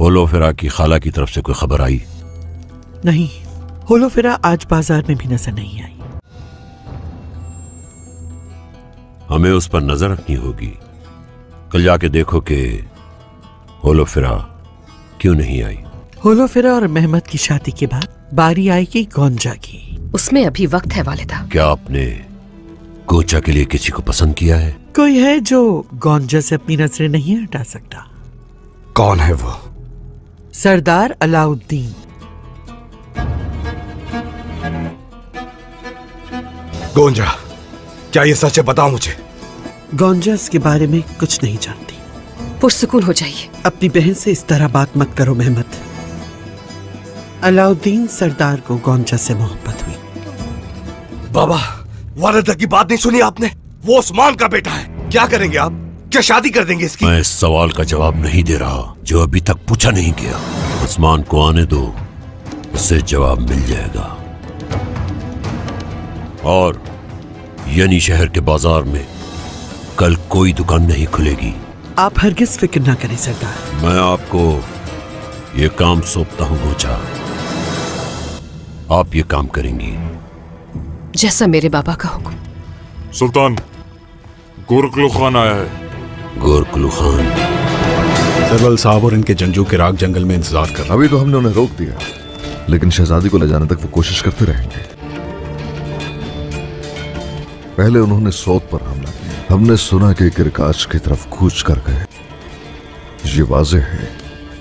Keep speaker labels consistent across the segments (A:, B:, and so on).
A: होलोफेरा की खाला की तरफ से कोई खबर आई?
B: नहीं, होलोफेरा आज बाजार में भी नजर नहीं आई।
A: हमें उस पर नजर रखनी होगी। कल जाके देखो कि होलोफेरा क्यों नहीं आई।
B: होलोफेरा और मेहमद की शादी के बाद बारी आएगी गोंजा की।
C: उसमें अभी वक्त है वालिदा।
A: क्या आपने गोचा के लिए किसी को पसंद किया है?
B: कोई है जो गोंजा से अपनी नजरें नहीं हटा सकता।
D: कौन है वो?
B: सरदार अलाउद्दीन।
D: गोंजा, क्या ये सच है? बताओ मुझे।
B: गोंजा इसके बारे में कुछ नहीं जानती।
C: पुरसुकून हो जाइए।
B: अपनी बहन से इस तरह बात मत करो मेहमद। अलाउद्दीन सरदार को गोंजा से मोहब्बत हुई।
D: बाबा, वालिदा की बात नहीं सुनी आपने? वो उस्मान का बेटा है। क्या करेंगे आप? क्या शादी कर देंगे इसकी?
A: मैं इस सवाल का जवाब नहीं दे रहा जो अभी तक पूछा नहीं गया। उस्मान को आने दो, उससे जवाब मिल जाएगा। और यानी शहर के बाजार में कल कोई दुकान नहीं खुलेगी।
B: आप हरगिज फिक्र ना करें सरदार।
A: मैं आपको ये काम सौंपता हूँ गोचा। आप ये काम करेंगी
C: जैसा मेरे बाबा का हुक्म।
E: सुल्तान, गोरखलू खान आया है।
A: गोरखलू खान?
F: सरवल साहब और इनके जंजू के राग जंगल में इंतजार कर।
G: अभी तो हमने उन्हें रोक दिया, लेकिन शहजादी को ले जाने तक वो कोशिश करते रहेंगे। पहले उन्होंने सौत पर हमला किया। हमने सुना कि किरकाच की तरफ कूच कर गए। ये वाज़ेह है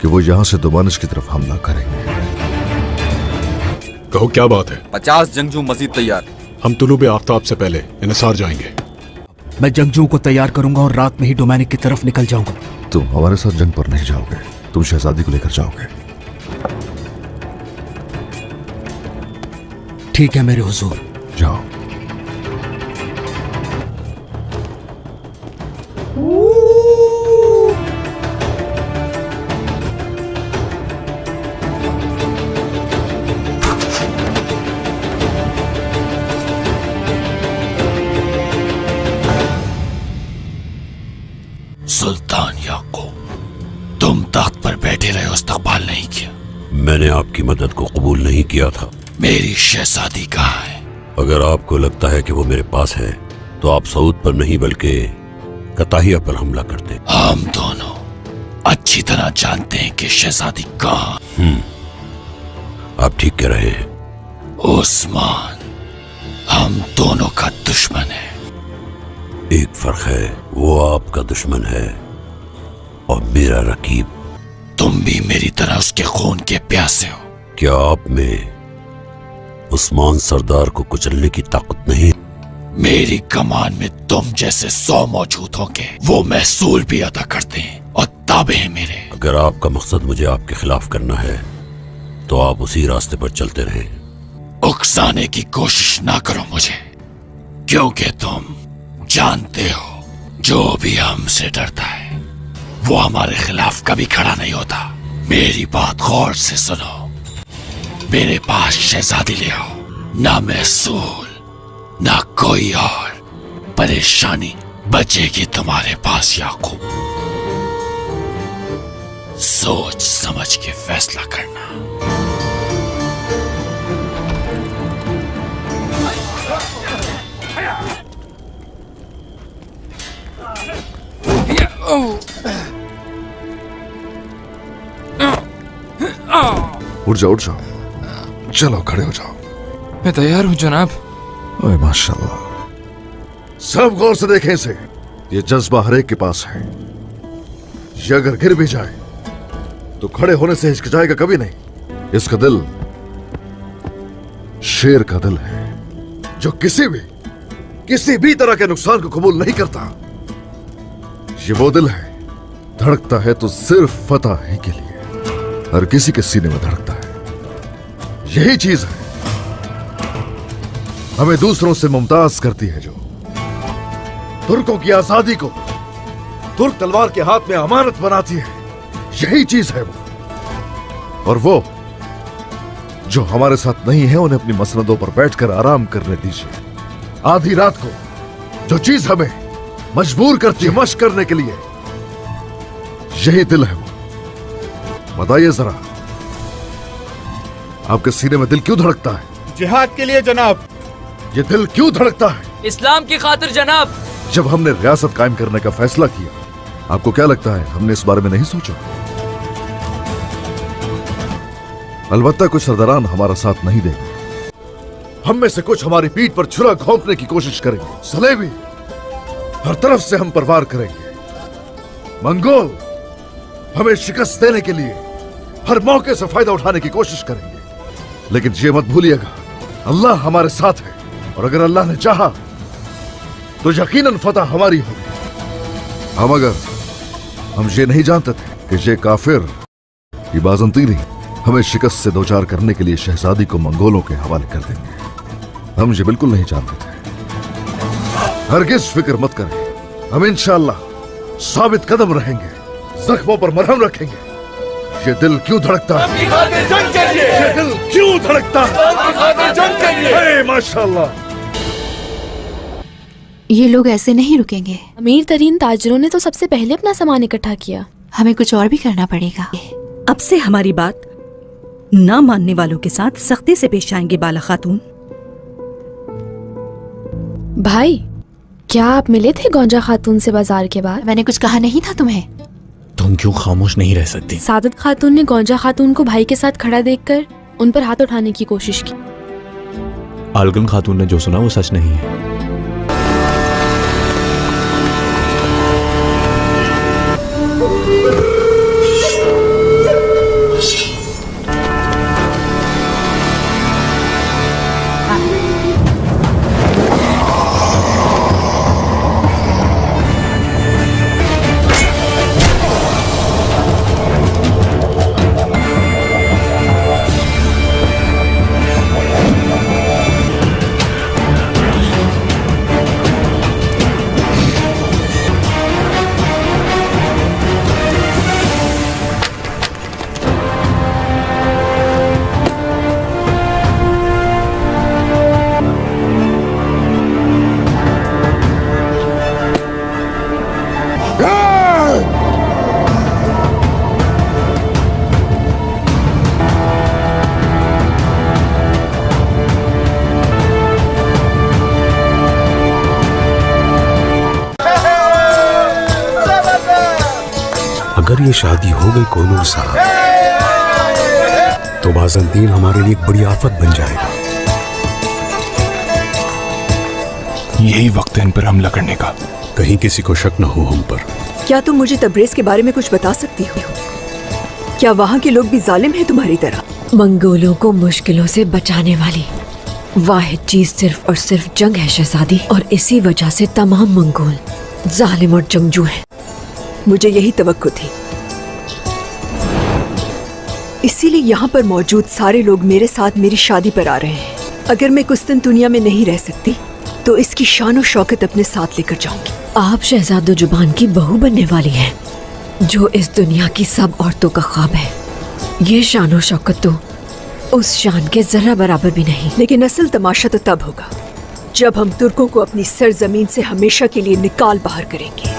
G: कि वो यहां से दोमानिश की तरफ हमला करेंगे।
F: कहो क्या बात है?
H: 50 जंगजू मजीद तैयार।
F: हम तुलूब आफ्ताब से पहले इन्हिसार जाएंगे।
I: मैं जंगजुओं को तैयार करूंगा और रात में ही डोमैनिक की तरफ निकल जाऊंगा।
G: तुम हमारे साथ जंग पर नहीं जाओगे, तुम शहजादी को लेकर जाओगे।
I: ठीक है मेरे हुजूर।
G: जाओ।
A: सुल्तान याकूब, तुम तख्त पर बैठे रहे, इस्तकबाल नहीं किया। मैंने आपकी मदद को कबूल नहीं किया था। मेरी शहजादी कहाँ है? अगर आपको लगता है कि वो मेरे पास है तो आप सऊद पर नहीं बल्कि कताहिया पर हमला करते। हम दोनों अच्छी तरह जानते हैं कि शहजादी कहाँ। आप ठीक कह रहे हैं। उस्मान हम दोनों का दुश्मन है। एक फर्क है, वो आपका दुश्मन है और मेरा रकीब। तुम भी मेरी तरह उसके खून के प्यासे हो। क्या आप में उस्मान सरदार को कुचलने की ताकत नहीं? मेरी कमान में तुम जैसे 100 मौजूद होंगे। वो महसूल भी अदा करते हैं और ताबे हैं मेरे। अगर आपका मकसद मुझे आपके खिलाफ करना है तो आप उसी रास्ते पर चलते रहें। उकसाने की कोशिश ना करो मुझे, क्योंकि तुम जानते हो जो भी हमसे डरता है वो हमारे खिलाफ कभी खड़ा नहीं होता। मेरी बात गौर से सुनो। मेरे पास शहजादी ले आओ, ना महसूल ना कोई और परेशानी बचेगी तुम्हारे पास याकूब। सोच समझ के फैसला करना।
G: उठ जाओ, उठ जाओ, चलो खड़े हो जाओ।
H: मैं तैयार हूँ जनाब।
G: ओए माशाल्लाह, सब गौर से देखें इसे। ये जज्बा हर एक के पास है। ये अगर गिर भी जाए तो खड़े होने से हिचकिचाएगा कभी नहीं। इसका दिल शेर का दिल है जो किसी भी तरह के नुकसान को कबूल नहीं करता। ये वो दिल है, धड़कता है तो सिर्फ फतह ही के लिए, हर किसी के सीने में धड़कता है। यही चीज है हमें दूसरों से मुमताज करती है, जो तुर्कों की आजादी को तुर्क तलवार के हाथ में अमानत बनाती है। यही चीज है वो। और वो जो हमारे साथ नहीं है उन्हें अपनी मसनदों पर बैठकर आराम करने दीजिए। आधी रात को जो चीज हमें मजबूर करती है मशक करने के लिए, यही दिल है वो। बताइए जरा, आपके सीने में दिल क्यों धड़कता है?
F: जिहाद के लिए जनाब।
G: ये दिल क्यों धड़कता है?
B: इस्लाम की खातिर जनाब।
G: जब हमने रियासत कायम करने का फैसला किया, आपको क्या लगता है हमने इस बारे में नहीं सोचा? अलबत्ता कुछ सरदारान हमारा साथ नहीं देंगे। हम में से कुछ हमारी पीठ पर छुरा घोंपने की कोशिश करेंगे। सलेबी हर तरफ से हम पर वार करेंगे। मंगोल हमें शिकस्त देने के लिए हर मौके से फायदा उठाने की कोशिश करेंगे। लेकिन ये मत भूलिएगा, अल्लाह हमारे साथ है, और अगर अल्लाह ने चाहा तो यकीनन फतह हमारी होगी। हम ये नहीं जानते थे कि ये काफिर, ये बाज़ंतीनी हमें शिकस्त से दो चार करने के लिए शहजादी को मंगोलों के हवाले कर देंगे। हम ये बिल्कुल नहीं जानते थे। हरगिज़ फिक्र मत करें, हम इंशाअल्लाह साबित कदम रहेंगे, जख्मों पर मरहम रखेंगे। ये दिल क्यों धड़कता है? ये दिल क्यों धड़कता है? माशाअल्लाह।
J: ये लोग ऐसे नहीं रुकेंगे।
K: अमीर तरीन ताजरों ने तो सबसे पहले अपना सामान इकट्ठा किया।
J: हमें कुछ और भी करना पड़ेगा।
L: अब से हमारी बात ना मानने वालों के साथ सख्ती से पेश आएंगे बाला खातून।
K: भाई, क्या आप मिले थे गौंजा खातून से बाजार के बाद?
J: मैंने कुछ कहा नहीं था तुम्हें।
I: तुम क्यों खामोश नहीं रह सकती?
K: सादत खातून ने गौंजा खातून को भाई के साथ खड़ा देखकर उन पर हाथ उठाने की कोशिश की।
I: आलगन खातून ने जो सुना वो सच नहीं है।
A: अगर ये शादी हो गई कोनूर साहब, तो बाज़ंतीन हमारे लिए एक बड़ी आफत बन जाएगा।
I: यही वक्त है इन पर हमला करने का।
A: कहीं किसी को शक न हो हम पर।
L: क्या तुम मुझे तब्रेज़ के बारे में कुछ बता सकती हो? क्या वहाँ के लोग भी जालिम हैं तुम्हारी तरह?
C: मंगोलों को मुश्किलों से बचाने वाली वाहिद चीज सिर्फ और सिर्फ जंग है शहजादी, और इसी वजह से तमाम मंगोल जालिम और जंगजू हैं।
L: मुझे यही तवक्को थी, इसीलिए यहाँ पर मौजूद सारे लोग मेरे साथ मेरी शादी पर आ रहे हैं। अगर मैं कुछ दिन दुनिया में नहीं रह सकती तो इसकी शान और शौकत अपने साथ लेकर जाऊंगी।
C: आप शहजादो जुबान की बहू बनने वाली हैं, जो इस दुनिया की सब औरतों का ख्वाब है। ये शान और शौकत तो उस शान के जरा बराबर भी नहीं।
L: लेकिन असल तमाशा तो तब होगा जब हम तुर्कों को अपनी सरजमीन से हमेशा के लिए निकाल बाहर करेंगे।